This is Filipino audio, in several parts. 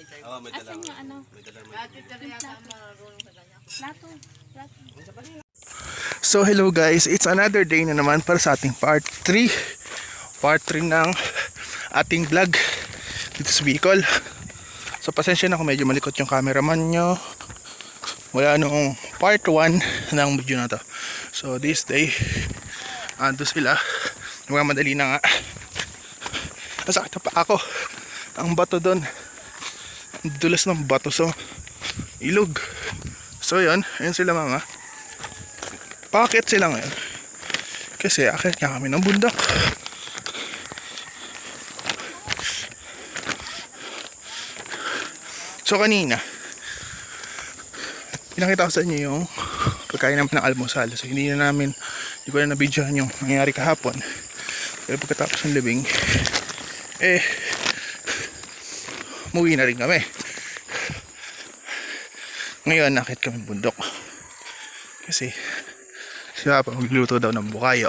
Oo, may Asan dalang. yung ano? May dalang. Plato. Plato. So hello guys, it's another day na naman para sa ating part 3 ng ating vlog dito sa Bicol. So pasensya na kung medyo malikot yung cameraman nyo wala nung part 1 ng video na to. So this day ando sila, magmamadali na nga. Nasakit pa ako, ang bato doon, ang dulas ng bato, so ilog. So yun, ayun sila mama. Pakit sila ngayon kasi akit nga kami ng bundok. So kanina pinakita ko sa inyo yung pagkain namin ng almusal. So hindi ko na nabidyohan yung nangyari kahapon. Pero pagkatapos ng libing umuwi na rin kami. Ngayon nakit kami bundok kasi si Papa magluto daw ng bukayo.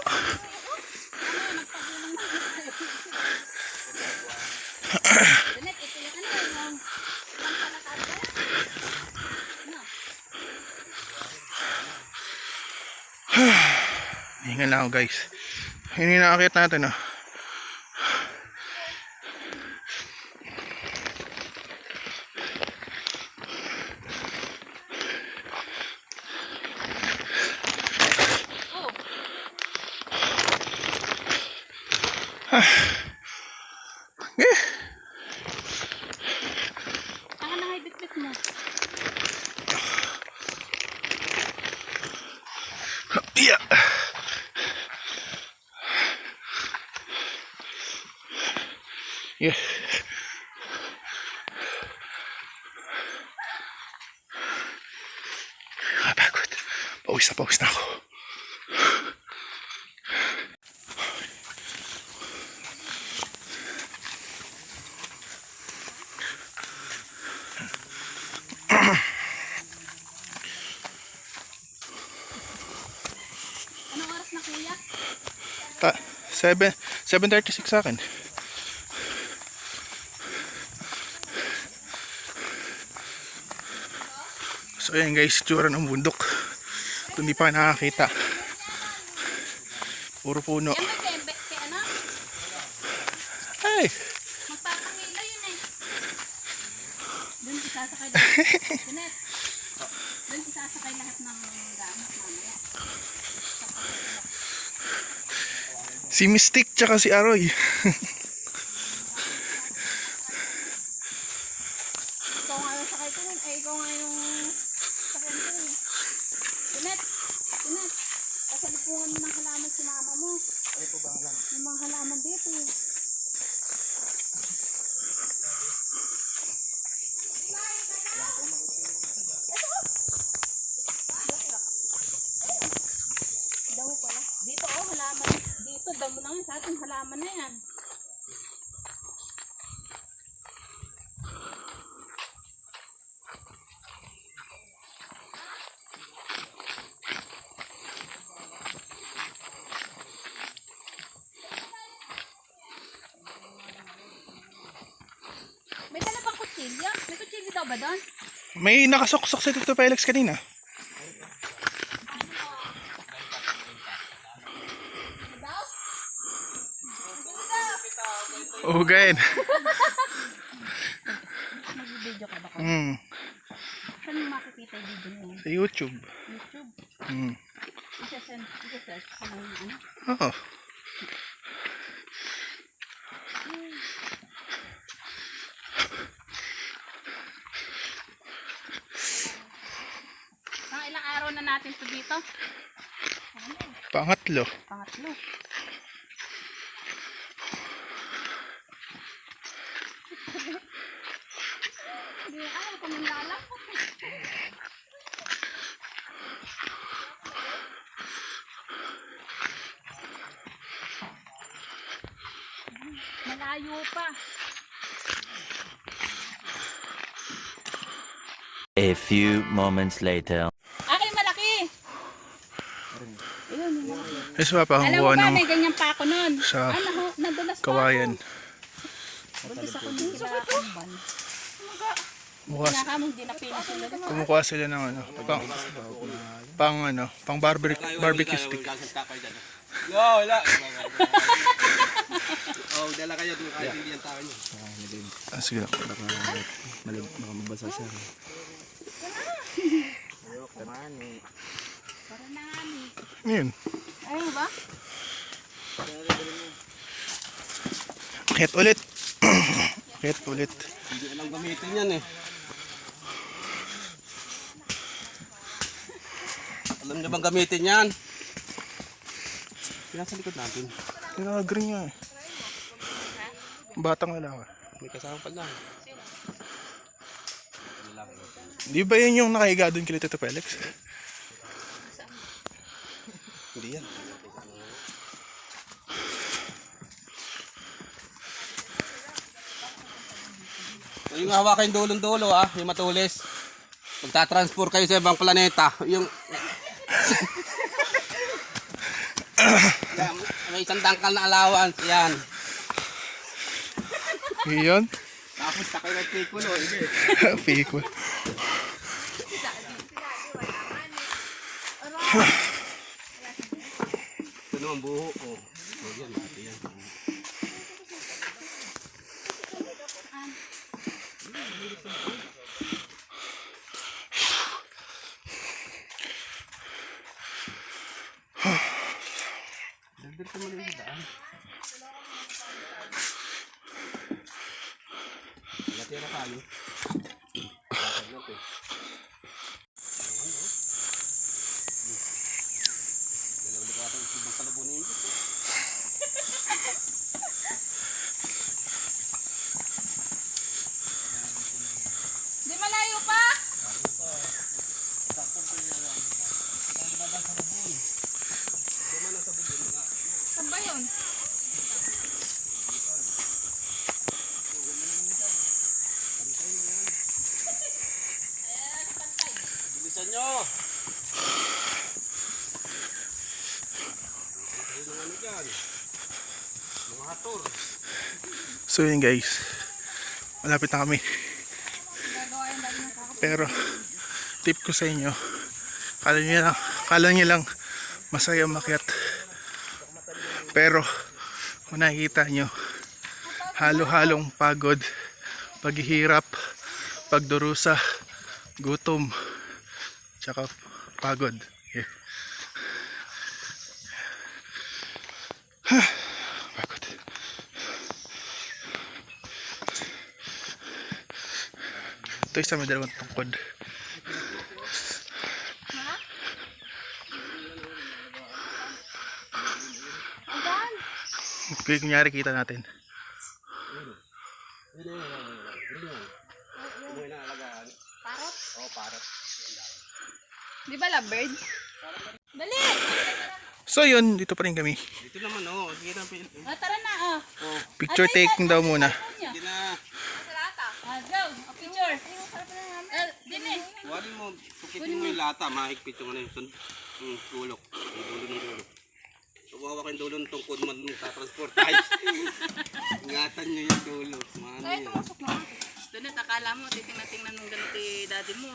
Hingan lang ako guys. Hindi nakakit natin oh. Saan na bitbit mo? Yeah. Yeah. Kapagod. Pawis na ako. Anong oras na kuya? 7:36 sa akin. So ayan guys, tsura ng bundok. Kung di pa nakakita, puro puno. Yan ba kembe? Kaya ano? Ay! Magpapangila yun eh. Doon isasakay lahat. Janet. Doon isasakay lahat ng gamit mamaya. Si Mystic tsaka si Aroy. Ikaw nga yung sakay ko nun. Ikaw nga yung sakay ko nun. Janet. Pasalipungan mo ng halaman si mama mo. Ay po ba ang halaman? Yung mga halaman dito eh. Damo pala. Dito oh, halaman. Dito, damo na nga sa ating halaman na yan. May dala bang kutsilyo? May kutsilyo daw ba doon? May nakasoksak sa Tito Felix kanina. Oh, good. Mag-video ka ba ko? Saan mo makikita yung video niya? Sa YouTube. YouTube? Mm. Isa-search ko lang yung ano. Oo. Ilang araw na natin ito dito? Pangatlo. Pangatlo. Hindi ayaw kung nilalakot. Malayo pa. A few moments later. Akin malaki. Ayun, yung malaki. Yes, Papa, ang Alam mo buwan ba, ng may ganyan pa ako nun. sa nadulas pa kawayan. ako. Buntis ako dun sa Kamban. Bukas, Pinaka mo, hindi na pinis yung lalo. kumukuha sila ng ano, pang barbecue stick. No, wala. Oh, dala kayo doon kahit hindi ang tao niyo. Ah, sige lang. Mabasa siya. Para na nga ni. Ngayon, Ayun ba? hit ulit. Hit ulit. Hindi alam gamitin yan eh. Alam niyo bang gamitin yan? Nasa likod natin. Kinaka-green nga eh. Batang lalaki. May kasama pa lang. Di ba yun yung nakahiga doon kay Tito Felix? Hindi yan. So, yung hawakan yung dulong-dulo yung matulis. Pagta-transfer kayo sa ibang planeta, yung... May isang dangkal na allowance, yan. Yun? Tapos takay ng pikulo, hindi. Pico. Ito naman buho. Oh, yan, ate yan. Dito mo rin sa daan. Natira tayo. Di malayo pa? Saan ba yun? Bilisan nyo! Mga hator. So yun guys. Malapit na kami. Gagawa yung dali ng kakapit. Pero tip ko sa inyo, kala nyo lang masaya makyat. Pero kung nakikita nyo, halo-halong pagod, paghihirap, pagdurusa, gutom, tsaka pagod. Yeah. Pagod. Ito isa may dalawang tungkod. Ayan. Okay, kunyari kita natin. Parot? Oh, parot. Di ba lovebird? Dali! So yun, dito pa rin kami. Dito naman sige na. Tara na Picture taking daw muna. Sige na. Go! A picture! Din eh. Huwagin mo, tukitin mo yung lata, mahigpit yung ano yung tulok. Yung dulo ng dulo. So, huwag yung dulo ng tungkod mo nung tatransport tayo. Ingatan nyo yung dulo. Maano Ay, yun. tumusok na. Doon akala mo, titingnan nung ganito yung daddy mo.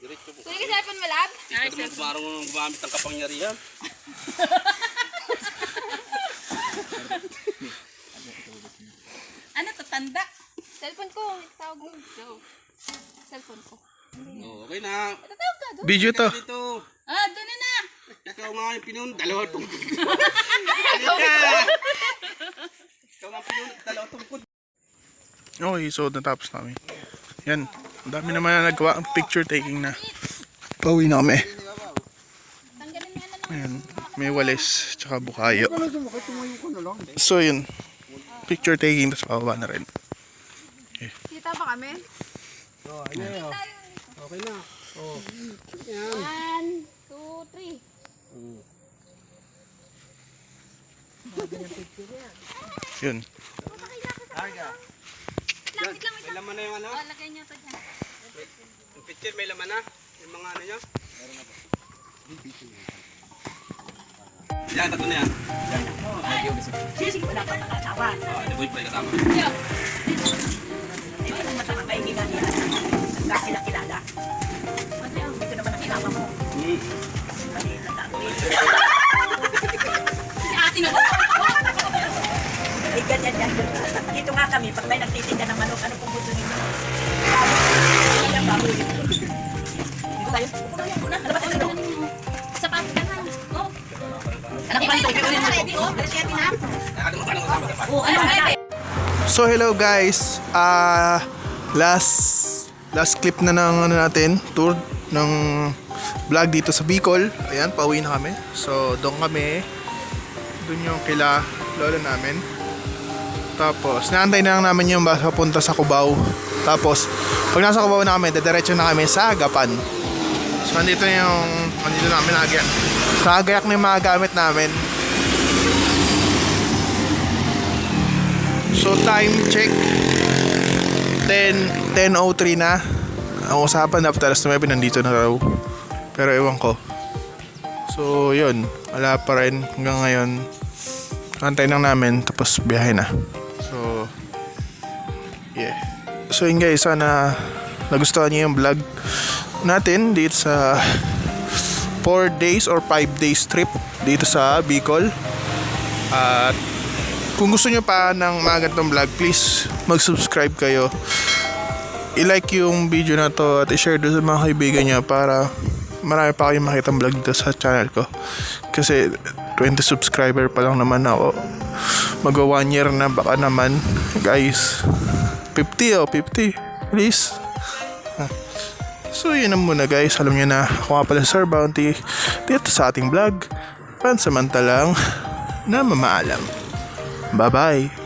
Diretso po. Sige, cellphone mo, lab? Ay, Hindi ka naman marunong gumamit ng kapangyarihan. Ano to, tanda? Cellphone ko, tawag mo. Go. Cellphone ko. Oh, okay na. Tatawag ka doon. Video to. Dito. Doon na. Ikaw nga yung pinun, dalawa tungkod. Ikaw nga pinun, dalawa tungkod. Okay, so natapos namin. Yan. Ang dami naman na nagawa ang picture taking na. Pauwi na kami. Tanggalin mo na lang. Ayan. May walis, tsaka bukayo. So yun. Picture taking, tapos pababa na rin. Kita ba kami? Oh, ano okay na. Oh. Yan. 1, 2, 3. Yun. May laman na yung ano? Lagay niyo to dyan. Yung picture may laman na? Yung mga ano nyo? Yan, tatlo na yan. Sige, wala pa nakatawa. Di ba yung kasama? Yo. nga kami, pag may nagtitinda ng manok, ano pong gusto ninyo? Baboy. Yan, baboy. Dito tayo. Upo na. Alabas tayo. Sapatos ka na. Oh. Anak ko pa nito. Ready, oh. Alas 7 na. Oo, ano ba? So hello guys, last clip na ng ano natin, tour ng vlog dito sa Bicol. Ayan, pauwi na kami. So doon kami, doon yung kila lola namin. Tapos naantay na lang namin yung bus papunta sa Cubao. Tapos pag nasa Cubao na kami, dediretso na kami sa Agapan. So nandito namin nagyan. Nakagayak na yung mga gamit namin. So time check 10:03 na. Ang usapan dapat alas 9 nandito na raw. Pero ewan ko. So yun, wala pa rin hanggang ngayon. Antay lang namin tapos biyahe na. So yeah. So yun guys, sana nagustuhan niyo yung vlog natin dito sa 4 days or 5 days trip dito sa Bicol. At kung gusto nyo pa ng mga ganitong vlog, please mag-subscribe kayo. I-like yung video na to at i-share doon sa mga kaibigan nyo para marami pa kayong makitang vlog dito sa channel ko. Kasi 20 subscriber pa lang naman ako. Mag 1 year na baka naman. Guys, 50 please. So yun na muna guys. Alam nyo na, ako nga pala Sir Bounty dito sa ating vlog. Pansamantalang na mamaalam. Bye-bye.